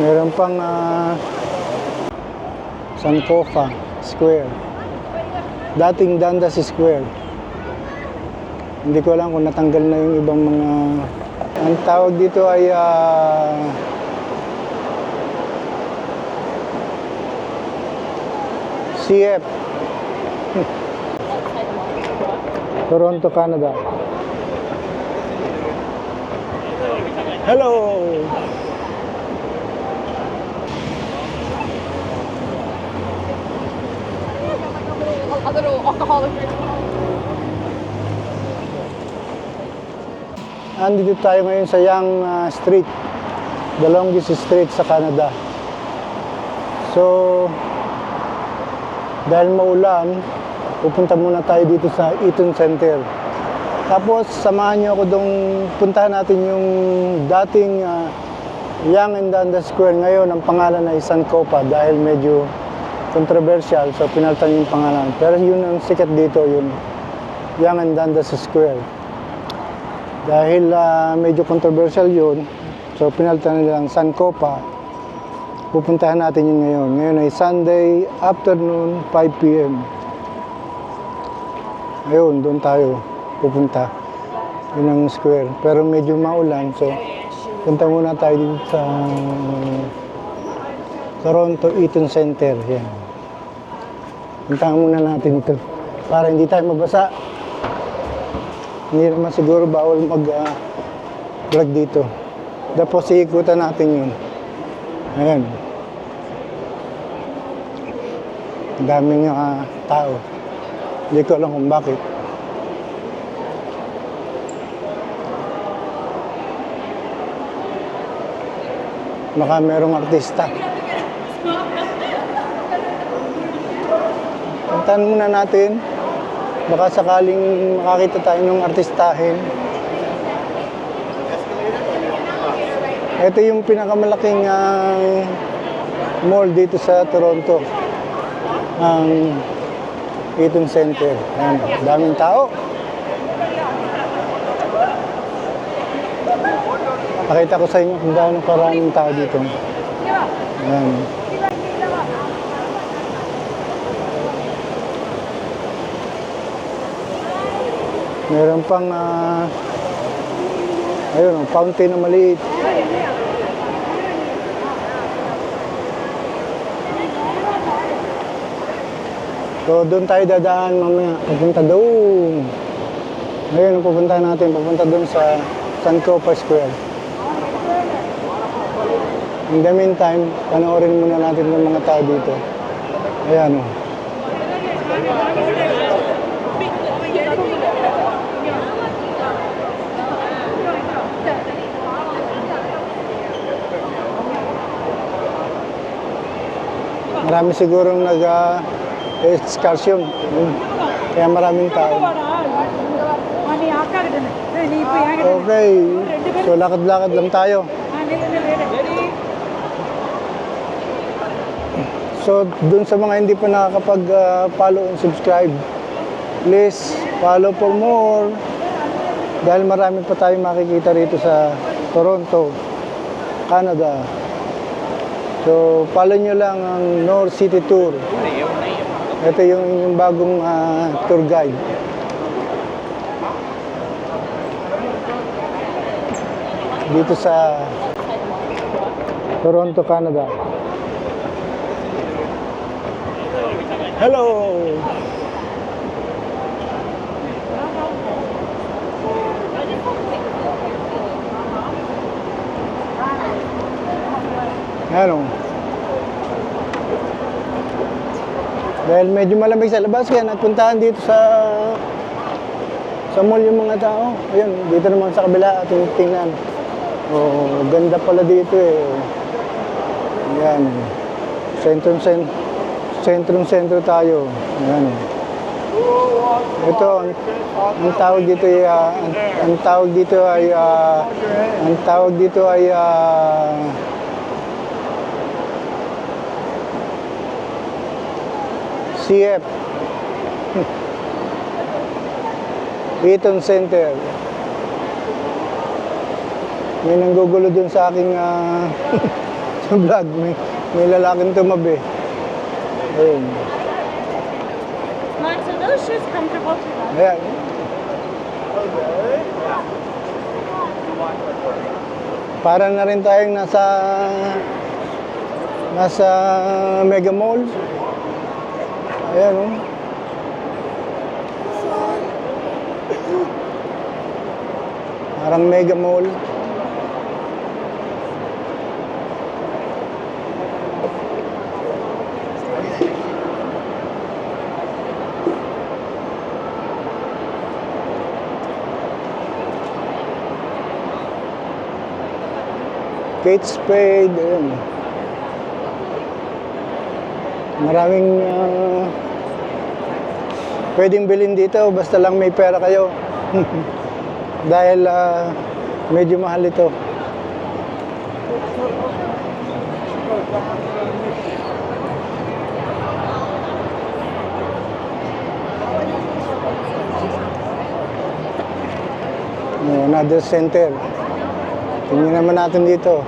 Meron pang Sankofa Square. Dating Dundas Square. Hindi ko alam kung natanggal na yung ibang mga... Ang tawag dito ay CF. Toronto, Canada. Hello! Andito tayo ngayon sa Yonge Street, the longest street sa Canada. So, dahil maulan, pupunta muna tayo dito sa Eaton Center. Tapos, samahan niyo ako dong puntahan natin yung dating Yonge and Dundas Square. Ngayon, ang pangalan ay Sankofa dahil medyo controversial, so pinalitan yung pangalan. Pero yun ang sikat dito, yung Yonge and Dundas Square. Dahil medyo controversial yun, so pinalitan nilang Sankofa. Pupuntahan natin yun ngayon. Ngayon ay Sunday afternoon, 5 p.m. Ayun, doon tayo pupunta. Yun ang square. Pero medyo maulan, so punta muna tayo dito sa Toronto Eaton Center. Yan. Puntahan muna natin ito para hindi tayo mabasa. Hindi naman siguro bawal mag-vlog dito. Tapos iikutan natin yun. Ayan. Ang daming tao. Hindi ko alam kung bakit. Baka merong artista. Puntahan muna natin. Baka sakaling makakita tayo ng artistahin. Ito yung pinakamalaking mall dito sa Toronto. Ang Eaton Center. Ayan, daming tao. Pakita ko sa inyo kung gaano karaming tao dito. Ayan. Meron pang ayun, fountain na maliit. So doon tayo dadaan mamaya, pupunta doon. Ngayon pupunta natin, pupunta doon sa Sankofa Square. In the meantime, panoorin muna natin ng mga tao dito. Ayan o. Marami sigurong nag-excursion. Kaya maraming tao. Okay. So lakad-lakad lang tayo. So dun sa mga hindi pa nakakapag-follow and subscribe, please follow for more. Dahil marami pa tayong makikita rito sa Toronto, Canada. So, follow nyo lang ang North City Tour. Ito yung bagong tour guide. Dito sa Toronto, Canada. Hello! Ano? Dahil medyo malamig sa labas, kaya nagpuntahan dito sa mall yung mga tao. Ayun, dito naman sa kabila ating tingnan. Oh, ganda pala dito eh. Ayan. Sentro tayo. Ayan. Ito, ang tawag dito ay CF. Eaton Center. May nanggugulo dun sa aking vlog. May lalaking tumabi. Ayun. Max, are those shoes comfortable for them? Ayan. Para na rin tayong nasa Mega Mall. Ayan, oh. Parang Mega Mall. Kate Spade, ayan. Maraming pwedeng bilhin dito, basta lang may pera kayo. Dahil medyo mahal ito. Another center. Tingnan naman natin dito.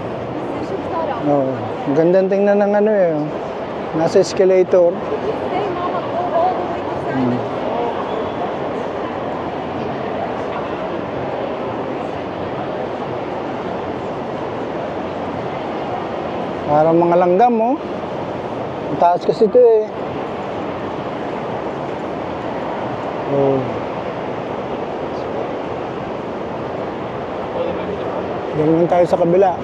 Oh, gandang tingnan ng ano eh. Nasa escalator. Parang mga langgam, oh. Ang taas kasi ito eh. Oh. Ganyan tayo sa kabila.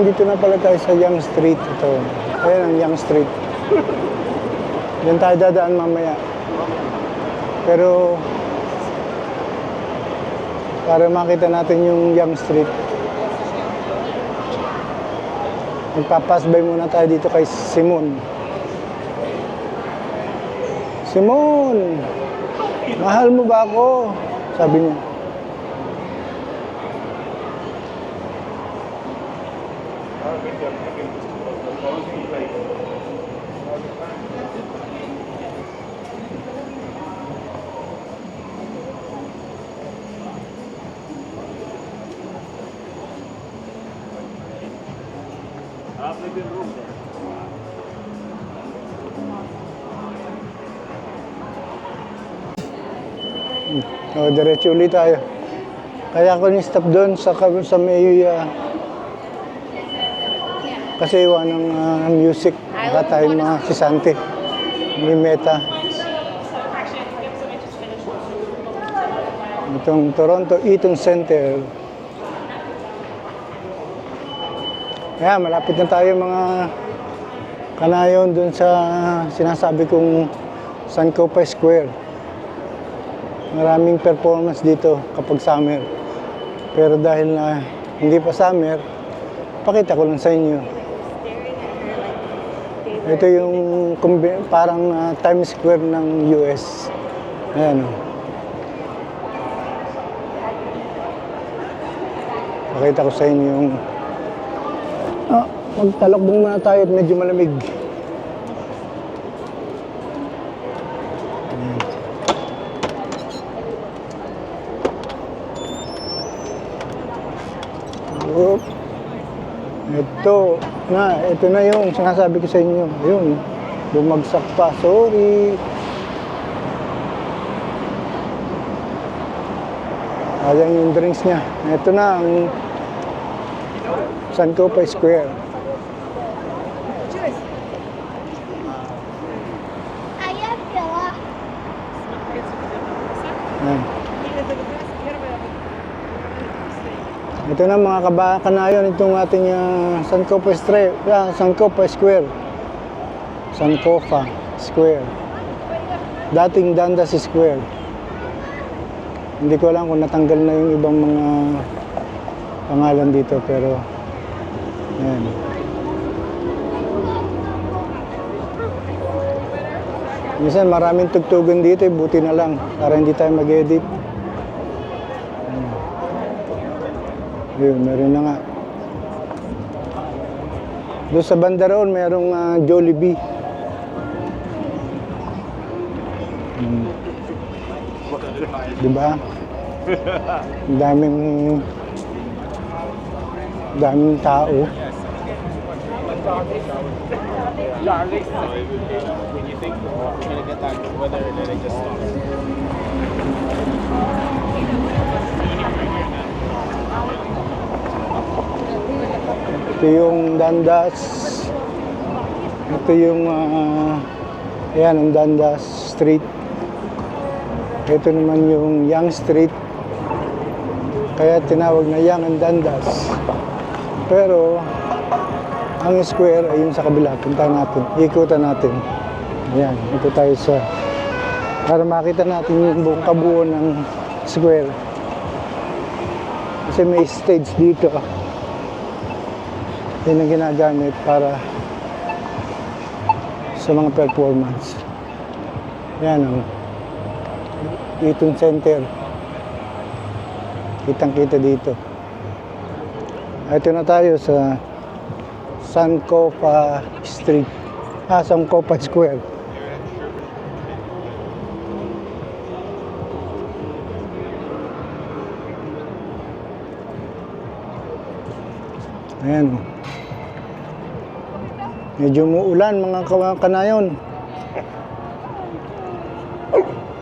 Dito na pala tayo sa Yonge Street. Ito. Ayan ang Yonge Street. Diyan tayo dadaan mamaya. Pero para makita natin yung Yonge Street, magpapass by muna tayo dito kay Simon. Simon! Mahal mo ba ako? Sabi niya. O, diretso ulit tayo. Kaya ako ni-stop doon sa may kasi iwan ng music. Baka tayo mga sisante. May meta. Itong Toronto Eaton Center. Kaya malapit na tayo mga kanayon doon sa sinasabi kong Sankofa Square. Maraming performance dito kapag summer. Pero dahil na hindi pa summer, pakita ko lang sa inyo. Ito yung parang Times Square ng US. Ayan o. Pakita ko sa inyo yung magtalakbong muna tayo at medyo malamig. Ito na yung sinasabi ko sa inyo. Ayun, bumagsak pa. Sorry. Ayan yung drinks niya. Ito na ang Sankofa Square. Ayan. Ito na mga kabakanayon, itong ating Sankofa Square. Sankofa Square. Dating Dundas Square. Hindi ko alam kung natanggal na yung ibang mga pangalan dito, pero ayan. Minsan maraming tugtugan dito, buti na lang para hindi tayo mag-edit. Yun, meron na nga. Doon sa banda roon, merong Jollibee. Diba? Ang daming tao. When you think you're gonna get that weather and then it just stops. Ito yung Dundas. Ito yung ayan, ang Dundas Street. Ito naman yung Young Street. Kaya tinawag na Young and Dundas. Pero ang square ay yung sa kabila. Puntahan natin. Ikutan natin. Ayan, ito tayo sa para makita natin yung buong kabuuan ng square. Kasi may stage dito. Yan ang ginagamit para sa mga performance. Yan ang Eaton Center. Kitang-kita dito. Ito na tayo sa Sankofa Street. Sankofa Square. Ayan. Medyo umuulan mga kanayon.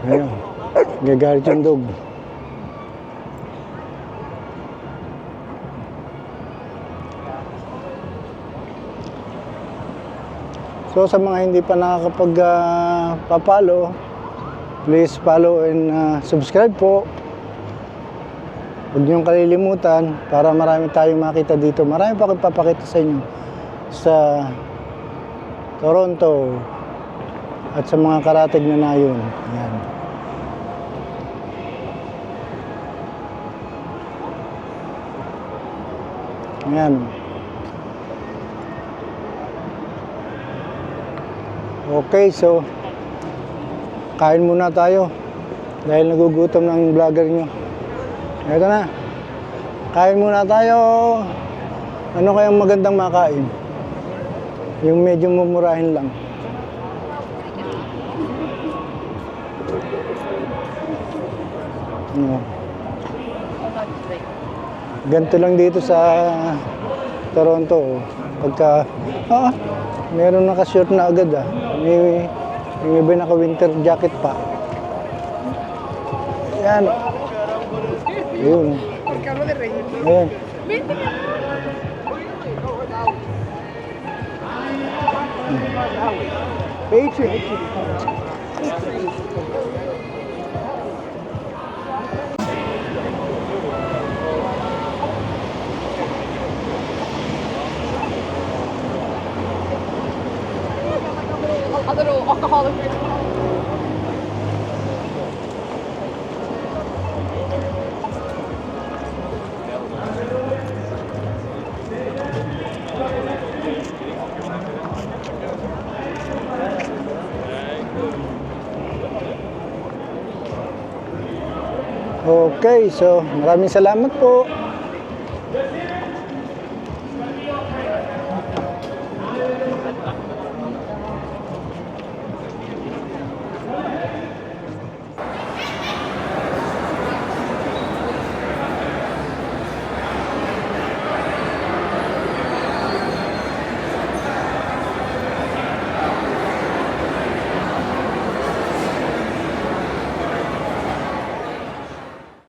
Ayan. Gagalit yung dog. So sa mga hindi pa nakakapag-papalo, please follow and subscribe po. Huwag niyong kalilimutan para marami tayong makita dito. Marami pa akong papakita sa inyo sa Toronto at sa mga karatig na nayon. Ayan. Ayan. Okay, so kain muna tayo dahil nagugutom ng vlogger nyo. Ito na. Kain muna tayo. Ano kayang magandang makain? Yung medyo mumurahin lang. Ano? Ganito lang dito sa Toronto. Pagka, meron naka-short na agad May iba naka-winter jacket pa. Yan. Ayun. Ayan. Other alcoholic drinks. Okay, so maraming salamat po.